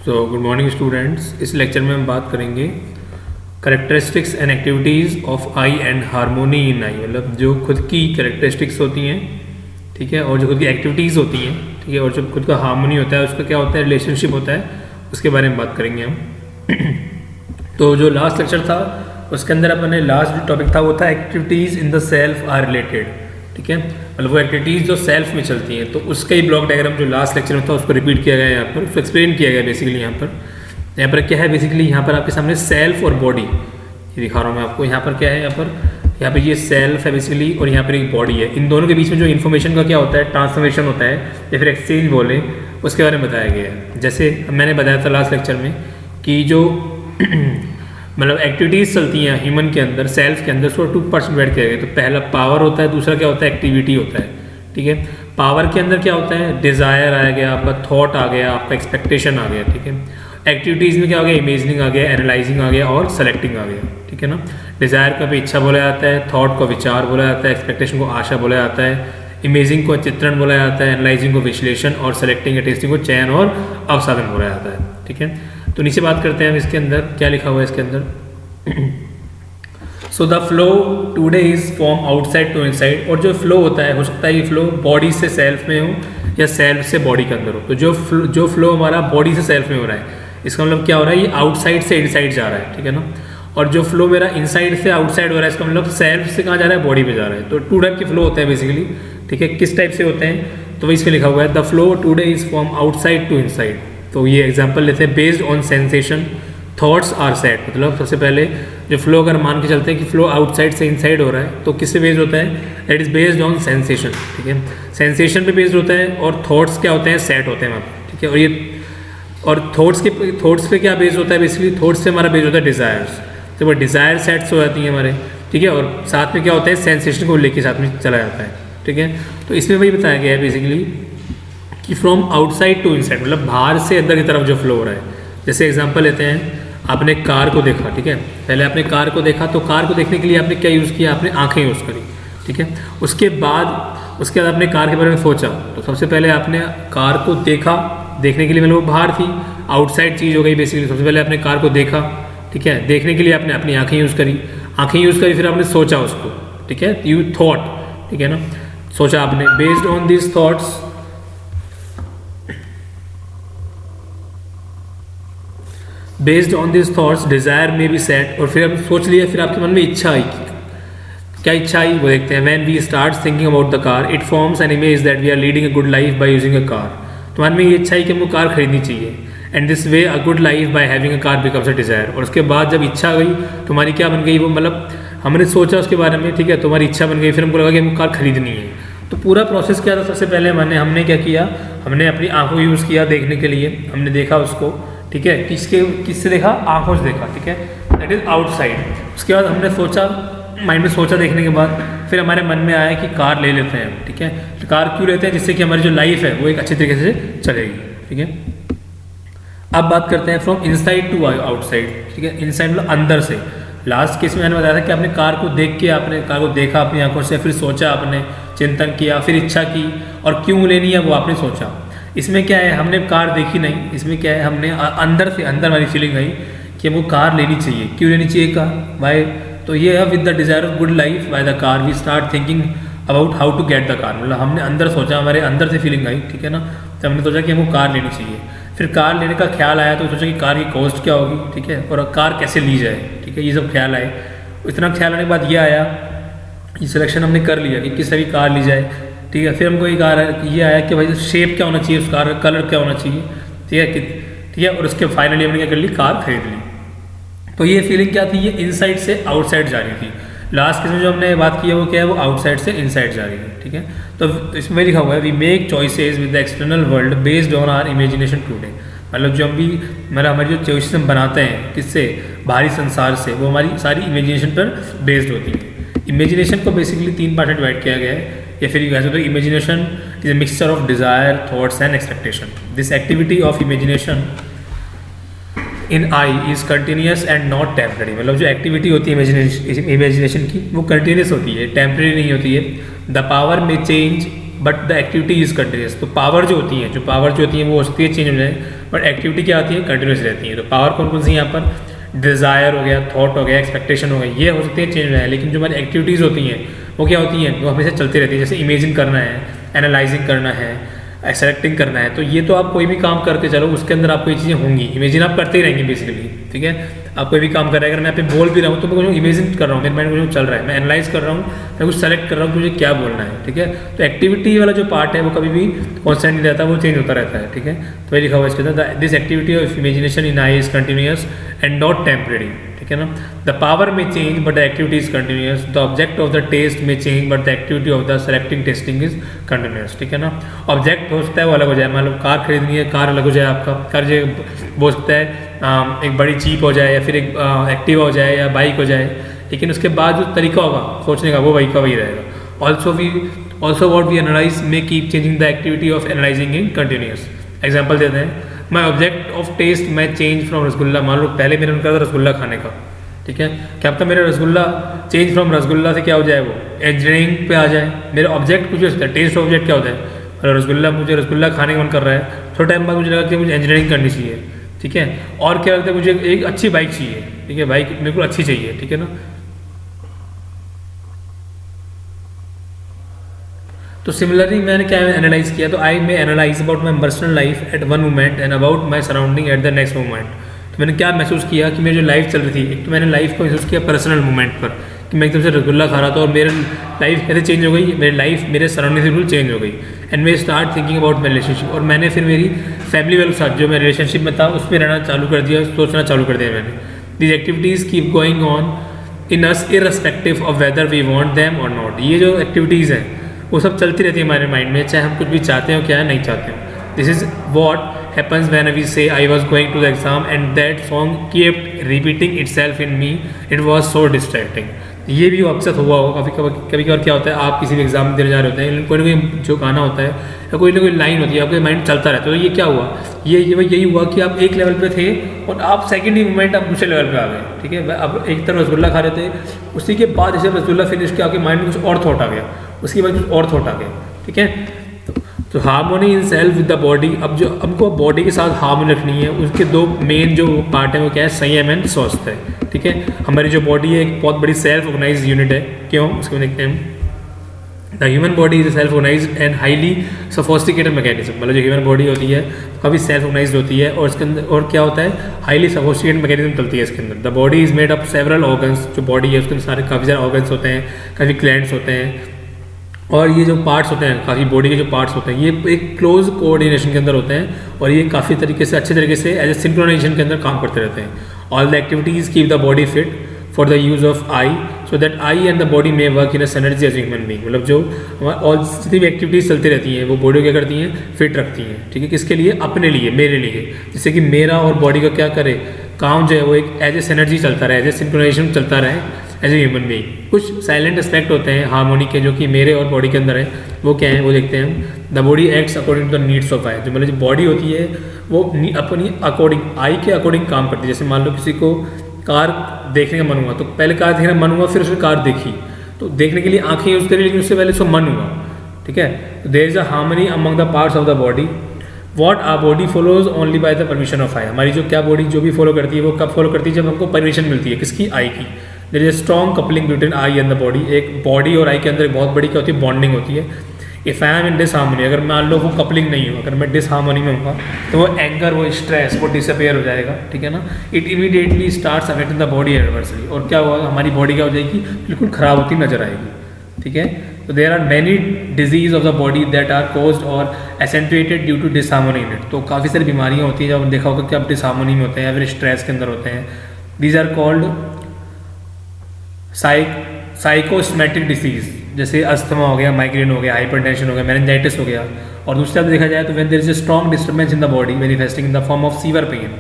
Good morning students. इस lecture में हम बात करेंगे characteristics and activities of I and harmony in I. मतलब जो खुद की करेक्टरिस्टिक्स होती हैं, ठीक है, और जो खुद की एक्टिविटीज़ होती हैं, ठीक है, और जो खुद का हारमोनी होता है, उसका क्या होता है, रिलेशनशिप होता है, उसके बारे में बात करेंगे हम। तो जो लास्ट लेक्चर था उसके अंदर अपने लास्ट जो टॉपिक था वो था activities in the self are related, ठीक है, मतलब वो एक्टिविटीज़ जो सेल्फ में चलती हैं। तो उसका ही ब्लॉक डायग्राम जो लास्ट लेक्चर में था उसको रिपीट किया गया है यहाँ पर, उसको एक्सप्लेन किया गया बेसिकली। यहाँ पर क्या है, बेसिकली यहाँ पर आपके सामने सेल्फ और बॉडी ये दिखा रहा हूँ मैं आपको। यहाँ पर क्या है, यहाँ पर ये सेल्फ है बेसिकली, और यहाँ पर एक बॉडी है। इन दोनों के बीच में जो इन्फॉर्मेशन का क्या होता है, ट्रांसफॉर्मेशन होता है या फिर एक्सचेंज बोले, उसके बारे में बताया गया है। जैसे मैंने बताया था लास्ट लेक्चर में कि जो मतलब एक्टिविटीज़ चलती हैं ह्यूमन के अंदर, सेल्फ के अंदर, उसको 2% डिवाइड किया गया। तो पहला पावर होता है, दूसरा क्या होता है, एक्टिविटी होता है, ठीक है। पावर के अंदर क्या होता है, डिज़ायर आ गया, आपका थॉट आ गया, आपका एक्सपेक्टेशन आ गया, ठीक है। एक्टिविटीज़ में क्या हो गया, इमेजिनिंग आ गया, एनालाइजिंग आ गया और सेलेक्टिंग आ गया, ठीक है ना। डिज़ायर को भी इच्छा बोला जाता है, थॉट को विचार बोला जाता है, एक्सपेक्टेशन को आशा बोला जाता है, इमेजिंग को चित्रण बोला जाता है, एनालाइजिंग को विश्लेषण और सेलेक्टिंग या टेस्टिंग को चयन और अवसाधन बोला जाता है, ठीक है। तो नीचे बात करते हैं हम इसके अंदर क्या लिखा हुआ है इसके अंदर। So the flow today is from outside to inside. और जो फ्लो होता है, हो सकता है ये फ्लो बॉडी से सेल्फ में हो या सेल्फ से बॉडी के अंदर हो। तो जो फ्लो हमारा बॉडी से सेल्फ में हो रहा है, इसका मतलब क्या हो रहा है, ये आउटसाइड से इनसाइड जा रहा है, ठीक है ना। और जो फ्लो मेरा इनसाइड से आउटसाइड हो रहा है, इसका मतलब सेल्फ से कहाँ जा रहा है, बॉडी पे जा रहा है। तो 2 टाइप के फ्लो होते हैं बेसिकली, ठीक है। किस टाइप से होते हैं, तो वही इसमें लिखा हुआ है, the flow today is from outside to inside. तो ये एग्जांपल लेते हैं, based on sensation thoughts are set. मतलब सबसे पहले जो फ्लो अगर मान के चलते हैं कि फ्लो आउटसाइड से इनसाइड हो रहा है, तो किससे बेस्ड होता है, that is based on sensation, ठीक है। सेंसेशन पे बेस्ड होता है, और थॉट्स क्या होते हैं, सेट होते हैं वहाँ पर, ठीक है। और ये और थॉट्स पे क्या बेस्ड होता है, बेसिकली थॉट्स से हमारा बेस्ड होता है डिज़ायर्स। तो वो डिज़ायर सेट्स हो जाती हैं हमारे, ठीक है। और साथ में क्या होता है, सेंसेशन को लेके साथ में चला जाता है, ठीक है। तो इसमें वही बताया गया है बेसिकली कि फ्रॉम आउटसाइड टू इनसाइड, मतलब बाहर से अंदर की तरफ जो फ्लो हो रहा है। जैसे एग्जांपल लेते हैं, आपने कार को देखा, ठीक है। पहले आपने कार को देखा, तो कार को देखने के लिए आपने क्या यूज़ किया, आपने आंखें यूज़ करी, ठीक है। उसके बाद आपने कार के बारे में सोचा। तो सबसे पहले आपने कार को देखा, देखने के लिए मतलब वो बाहर थी, आउटसाइड चीज़ हो गई बेसिकली। सबसे पहले आपने कार को देखा, ठीक है। देखने के लिए आपने अपनी आंखें यूज़ करी, फिर आपने सोचा उसको, ठीक है, यू थॉट, ठीक है ना, सोचा आपने। Based on this thoughts, based on this thoughts desire में बी सेट। और फिर आप सोच लिया, फिर आपके मन में इच्छा आई। क्या इच्छा आई वो देखते हैं। When we start thinking about the car, it forms an image that we are leading a good life by using a car. तो मन में ये इच्छा है कि हमको कार खरीदनी चाहिए, and this way a good life by having a car becomes a desire. और उसके बाद जब इच्छा आ गई, तो हमारी क्या बन गई, वो मतलब हमने सोचा उसके बारे में, ठीक है, तो हमारी इच्छा बन गई, फिर हमको लगा कि हमको कार खरीदनी है। तो पूरा प्रोसेस क्या था, सबसे पहले हमने क्या किया, हमने अपनी आंखों यूज़ किया देखने के लिए, हमने देखा उसको, ठीक है। किससे देखा, आंखों से देखा, ठीक है, दैट इज आउटसाइड। उसके बाद हमने सोचा, माइंड में सोचा देखने के बाद, फिर हमारे मन में आया कि कार ले लेते हैं, ठीक है। तो कार क्यों लेते हैं, जिससे कि हमारी जो लाइफ है वो एक अच्छी तरीके से चलेगी, ठीक है। अब बात करते हैं फ्रॉम इनसाइड टू आउटसाइड, ठीक है। इनसाइड मतलब अंदर से। लास्ट केस में मैंने बताया था कि आपने कार को देख के, आपने कार को देखा अपनी आंखों से, फिर सोचा, आपने चिंतन किया, फिर इच्छा की, और क्यों लेनी है वो आपने सोचा। इसमें क्या है, हमने कार देखी नहीं, इसमें क्या है, हमने अंदर हमारी फीलिंग आई कि हमको कार लेनी चाहिए। क्यों लेनी चाहिए कार, वाई, तो ये है with the desire of good life by the car we start thinking about how to get the car. मतलब हमने अंदर सोचा, हमारे अंदर से फीलिंग आई, ठीक है ना। तो हमने सोचा कि हमको कार लेनी चाहिए। फिर कार लेने का ख्याल आया, तो सोचा कि कार की कॉस्ट क्या होगी, ठीक है, और कार कैसे ली जाए, ठीक है, ये सब ख्याल आए। इतना ख्याल आने के बाद ये आया, ये सिलेक्शन हमने कर लिया कि किस तरह की कार ली जाए, ठीक है। फिर हमको ये आया कि भाई शेप क्या होना चाहिए उस कार का, कलर क्या होना चाहिए, ठीक है। और उसके फाइनली हमने क्या कर ली, कार खरीद ली। तो ये फीलिंग क्या थी, ये इनसाइड से आउटसाइड जा रही थी। लास्ट केस में जो हमने बात की है वो क्या है, वो आउटसाइड से इनसाइड जा रही है, ठीक है। तो इसमें लिखा हुआ है, we make choices with the external world based on our imagination today. मतलब जो हमारी जो चॉइसेस हम बनाते हैं किससे, बाहरी संसार से, वो हमारी सारी इमेजिनेशन पर बेस्ड होती है। इमेजिनेशन को बेसिकली 3 पार्ट में डिवाइड किया गया है, या फिर कह सकते हो imagination is a mixture of desire, thoughts and expectation. This activity of imagination in I is continuous and not temporary. मतलब जो एक्टिविटी होती है इमेजिनेशन की, वो कंटिन्यूस होती है, टेम्पररी नहीं होती है। The power may change but the activity is continuous. तो पावर जो होती है वो हो सकती है चेंज हो जाए, बट एक्टिविटी क्या आती है, कंटिन्यूस रहती है। तो पावर कौन कौन सी है यहाँ पर, डिज़ायर हो गया, थॉट हो गया, एक्सपेक्टेशन हो गया, ये हो सकती है चेंज रहा है, लेकिन जो हमारी एक्टिविटीज़ होती हैं वो क्या होती हैं, वो हमेशा चलती रहती है। जैसे इमेजिन करना है, एनालाइजिंग करना है, सेलेक्टिंग करना है, तो ये तो आप कोई भी काम करके चलो उसके अंदर आपको ये चीज़ें होंगी, इमेजिन आप करते ही रहेंगे बेसिकली, ठीक है। आप कोई भी काम कर रहे हैं, अगर मैं यहाँ पे बोल भी रहा हूँ तो मैं कुछ इमेजिन कर रहा हूँ, मेरे माइंड में कुछ चल रहा है, मैं एनालाइज कर रहा हूँ, मैं कुछ सेलेक्ट कर रहा हूँ कि मुझे क्या बोलना है, ठीक है। तो एक्टिविटी वाला जो पार्ट है वो कभी भी कॉन्स्टेंट नहीं रहता, वो चेंज होता रहता है, ठीक है। तो ये लिखा हुआ है इसके अंदर, this activity of imagination in I is continuous and not temporary, ठीक है ना। The power may change but the activity is continuous, the object of the taste may change but the activity of the selecting tasting is continuous, ठीक है ना। Object हो सकता है वो अलग हो जाए, मान लो कार खरीदनी है, कार अलग हो जाए आपका, कार जो हो सकता है एक बड़ी जीप हो जाए या फिर एक एक्टिवा हो जाए या बाइक हो जाए, लेकिन उसके बाद जो तरीका होगा सोचने का वो वही का वही रहेगा। Also what we analyze may keep changing the activity of analyzing in continuous. Example देते हैं, my object of taste may change from rasgulla, मान लो पहले मेरा मन कर था रसगुल्ला खाने का, ठीक है, क्या पता मेरा रसगुल्ला चेंज फ्रॉम रसगुल्ला से क्या हो जाए, वो इंजीनियरिंग पे आ जाए। मेरा ऑब्जेक्ट कुछ हो सकता है, टेस्ट ऑब्जेक्ट क्या होता है, रसगुल्ला, मुझे रसगुल्ला खाने का मन कर रहा है, थोड़ा टाइम बाद मुझे लगा कि मुझे इंजीनियरिंग करनी चाहिए, ठीक है। और क्या लगता है, मुझे एक अच्छी बाइक चाहिए, ठीक है, बाइक बिल्कुल अच्छी चाहिए, ठीक है ना। तो सिमिलरली मैंने क्या एनालाइज किया, तो I may analyse about my personal life at one moment and about my surrounding at the next moment. तो मैंने क्या महसूस किया कि मेरी जो लाइफ चल रही थी, एक तो मैंने लाइफ को महसूस किया पर्सनल मोमेंट पर कि मैं एकदम से रसगुल्ला खा रहा था और मेरी लाइफ कैसे चेंज हो गई, मेरी लाइफ मेरे सराउंडिंग से बिल्कुल चेंज हो गई। And may start thinking about my relationship, और मैंने फिर मेरी फैमिली वालों के साथ जो मैं रिलेशनशिप में था उस पर रहना चालू कर दिया, सोचना चालू कर दिया मैंने। These activities keep going on in us irrespective of whether we want them or not. ये जो एक्टिविटीज़ हैं वो सब चलती रहती है हमारे माइंड में, चाहे हम कुछ भी चाहते हो क्या नहीं चाहते हो। This is what happens when we say I was going to the exam and that song kept repeating itself in me, it was so distracting. ये भी आपके साथ हुआ होगा कभी कभार क्या होता है, आप किसी भी एग्जाम देने जा रहे होते हैं, कोई ना कोई जो गाना होता है या कोई ना कोई लाइन होती है, आपके माइंड चलता रहता है। तो ये क्या हुआ, ये यही हुआ कि आप एक लेवल पे थे और आप सेकंड ही मोमेंट आप दूसरे लेवल पे आ गए, ठीक है। अब एक तरफ रसगुल्ला खा रहे थे, उसी के बाद जैसे रसगुल्ला फिनिश किया आपके माइंड में कुछ और थॉट आ गया, उसके बाद कुछ और थॉट आ गया, ठीक है। तो harmony in self with the body, अब जो हमको बॉडी के साथ हार्मोनी रखनी है, उसके दो मेन जो पार्ट है वो क्या है, संयम एंड स्वस्थ है, ठीक है। हमारी जो बॉडी है एक बहुत बड़ी सेल्फ ऑर्गेनाइज यूनिट है, क्यों उसको देखते हैं। The human body is self organized and highly sophisticated mechanism, मतलब जो ह्यूमन बॉडी होती है काफ़ी सेल्फ ऑर्गेनाइज्ड होती है, और इसके अंदर और क्या होता है, हाईली सोफिस्टिकेटेड मैकेनिज्म चलती है इसके अंदर। The body is made up several organs, जो बॉडी है उसके अंदर सारे काफ़ी सारे ऑर्गन्स होते हैं, काफ़ी ग्लैंड्स होते हैं, और ये जो पार्ट्स होते हैं काफ़ी बॉडी के जो पार्ट्स होते हैं ये एक क्लोज कोऑर्डिनेशन के अंदर होते हैं, और ये काफ़ी तरीके से अच्छे तरीके से एज ए सिंक्रोनाइजेशन के अंदर काम करते रहते हैं। All the activities keep the body fit for the use of I, so that I and the body may work in a synergy as human being. मतलब जो और जितनी भी एक्टिविटीज़ चलती रहती हैं वो बॉडी को क्या करती हैं, फिट रखती हैं, ठीक है। किसके लिए, अपने लिए, मेरे लिए, जिससे कि मेरा और बॉडी का क्या करे, काम जो है वो एक एज ए सिनर्जी चलता रहे, एज ए सिंक्रोनाइजेशन चलता रहे एज ए ह्यूमन बीइंग। कुछ साइलेंट एस्पेक्ट होते हैं हार्मोनी के जो कि मेरे और बॉडी के अंदर है, वो क्या है वो देखते हैं हम। The body acts according to the needs of I, जो मतलब जो बॉडी होती है वो अपनी अकॉर्डिंग आई के अकॉर्डिंग काम करती है। जैसे मान लो किसी को कार देखने का मन हुआ, तो पहले कार देखने का मन हुआ, फिर उसने कार देखी, तो देखने के लिए आंखें यूज़ करी, लेकिन उससे पहले उसको मन हुआ, ठीक है। There is a harmony among the parts of the body, what are body follows only by the permission of I. हमारी जो क्या बॉडी जो भी फॉलो करती है वो कब फॉलो करती है, जब हमको परमिशन मिलती है, किसकी, आई की। There is a strong coupling between I and the body, एक बॉडी और आई के अंदर एक बहुत बड़ी क्या होती है, बॉन्डिंग होती है। If I am in disharmony, अगर मान लो वो कपलिंग नहीं हो, अगर मैं डिसहार्मनी में हूँ तो वो एंगर, वो स्ट्रेस, वो डिसअपेयर हो जाएगा, ठीक है ना। It immediately starts affecting the body adversely, और क्या होगा, हमारी बॉडी क्या हो जाएगी, बिल्कुल ख़राब होती नजर आएगी, ठीक है। तो there are many disease of the body that are caused or accentuated due to disharmony in it. तो काफ़ी सारी बीमारियाँ होती हैं जब देखा होगा कि आप डिसहार्मनी में होते हैं या फिर स्ट्रेस के अंदर होते हैं। These are called psychosomatic disease, जैसे अस्थमा हो गया, माइग्रेन हो गया, हाइपरटेंशन हो गया, मेनिंजाइटिस हो गया। और दूसरी तरफ देखा जाए तो when there is a strong disturbance in the body manifesting in the form of severe pain.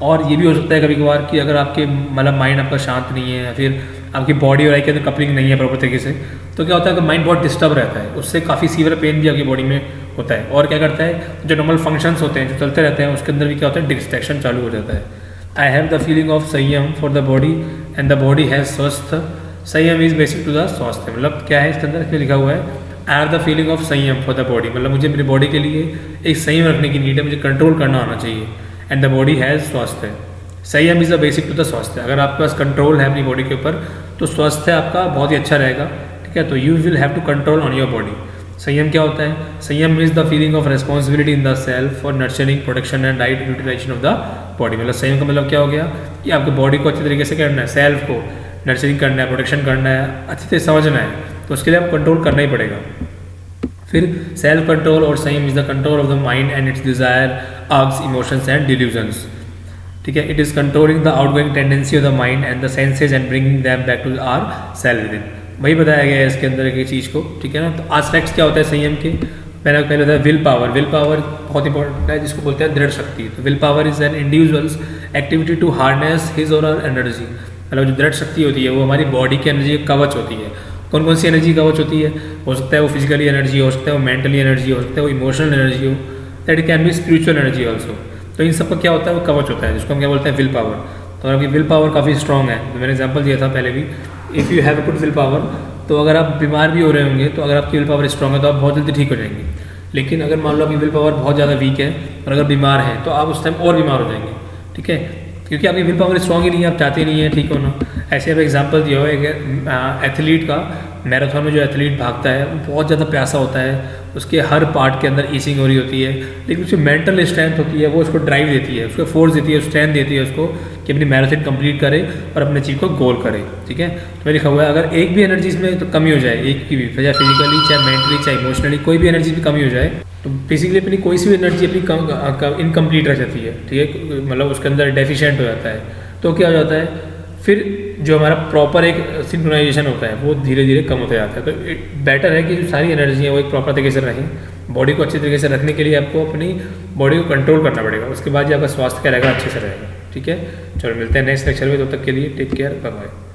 और ये भी हो सकता है कभी कभार कि अगर आपके मतलब माइंड आपका शांत नहीं है या फिर आपकी बॉडी और आई के अंदर कपलिंग नहीं है प्रॉपर तरीके से, तो क्या होता है कि माइंड बहुत डिस्टर्ब रहता है, उससे काफ़ी सीवियर पेन भी आपकी बॉडी में होता है। और क्या करता है, जो नॉर्मल फंक्शंस होते हैं जो चलते रहते हैं उसके अंदर भी क्या होता है, डिस्ट्रैक्शन चालू हो जाता है। I have the feeling of sanyam for the body and the body has swasth. Sanyam is basic to the स्वास्थ्य, मतलब क्या है इसके अंदर, इसमें लिखा हुआ है I have the feeling of sanyam for the body, मतलब मुझे मेरी बॉडी के लिए एक संयम रखने की नीड है, मुझे कंट्रोल करना आना चाहिए। एंड द बॉडी हैज़ स्वास्थ्य। संयम is the basic to the स्वास्थ्य। अगर आपके पास कंट्रोल है अपनी बॉडी के ऊपर तो स्वास्थ्य आपका बहुत ही अच्छा रहेगा, ठीक है। तो you will have to control on your body. संयम क्या होता है? संयम is the feeling of responsibility in the self for nurturing, protection and right utilization of the body. मतलब संयम का मतलब क्या हो गया कि आपकी बॉडी को अच्छी तरीके से करना है, सेल्फ को नर्चरिंग करना है, प्रोटेक्शन करना है, अच्छी तरह समझना है, तो उसके लिए आपको कंट्रोल करना ही पड़ेगा। फिर सेल्फ कंट्रोल और sanyam is the control of the mind and its desire, urges, emotions and delusions, ठीक है। It is controlling the outgoing tendency of the mind and the senses and bringing them back to our self within. वही बताया गया है इसके अंदर की चीज़ को, ठीक है ना। तो एस्पेक्ट्स क्या होता है संयम के? पहले होता है विल पावर। विल पावर बहुत इंपॉर्टेंट है, जिसको बोलते हैं दृढ़ शक्ति। तो will power is an individual's activity to harness his or her energy. मतलब जो दृढ़ शक्ति होती है वो हमारी बॉडी की एनर्जी कवच होती है। कौन कौन सी एनर्जी कवच होती है? हो सकता है वो फिजिकली एनर्जी, हो सकता है वो मेंटली एनर्जी, हो सकता है वो इमोशनल एनर्जी हो, that can be spiritual energy also. तो इन सब का क्या होता है? वो कवच होता है, जिसको हम क्या बोलते हैं? Will power. तो आपकी विल पावर काफ़ी स्ट्रॉग है, तो मैंने एग्जाम्पल दिया था पहले भी, if you have a good will power, तो अगर आप बीमार भी हो रहे होंगे तो अगर आपकी विल पावर स्ट्रॉग है तो आप बहुत जल्दी ठीक हो जाएंगे। लेकिन अगर मान लो आपकी विल पावर बहुत ज़्यादा वीक है और अगर बीमार है तो आप उस टाइम और बीमार हो जाएंगे, ठीक है, क्योंकि आपकी विल पावर स्ट्रॉग ही नहीं है, आप चाहते नहीं है ठीक होना। ऐसे अब एग्जाम्पल दिया हो एक एथलीट का, मैराथन में जो एथलीट भागता है वो बहुत ज़्यादा प्यासा होता है, उसके हर पार्ट के अंदर ईसिंग हो रही होती है, लेकिन उसकी मेंटल स्ट्रेंथ होती है, वो उसको ड्राइव देती है, उसको फोर्स देती है, स्ट्रेंथ देती है उसको कि अपनी मैराथन कंप्लीट करे और अपने चीज़ को गोल करे, ठीक है। तो मैं लिखा हुआ है अगर एक भी एनर्जी इसमें तो कमी हो जाए, एक की भी, चाहे फिजिकली, चाहे मेंटली, चाहे इमोशनली, कोई भी एनर्जी में कमी हो जाए तो बेसिकली अपनी कोई सी भी एनर्जी अपनी इनकम्प्लीट रह जाती है, ठीक है, मतलब उसके अंदर डेफिशिएंट हो जाता है। तो क्या हो जाता है फिर जो हमारा प्रॉपर एक सिंक्रोनाइजेशन होता है वो धीरे धीरे कम होता जाता है। तो बेटर है कि जो सारी एनर्जी है वो एक प्रॉपर तरीके से रहें। बॉडी को अच्छी तरीके से रखने के लिए आपको अपनी बॉडी को कंट्रोल करना पड़ेगा, उसके बाद जो आपका स्वास्थ्य क्या रहेगा अच्छे से रहेगा, ठीक है। चलो मिलते हैं नेक्स्ट लेक्चर में, तब तक के लिए टेक केयर, बाय बाय।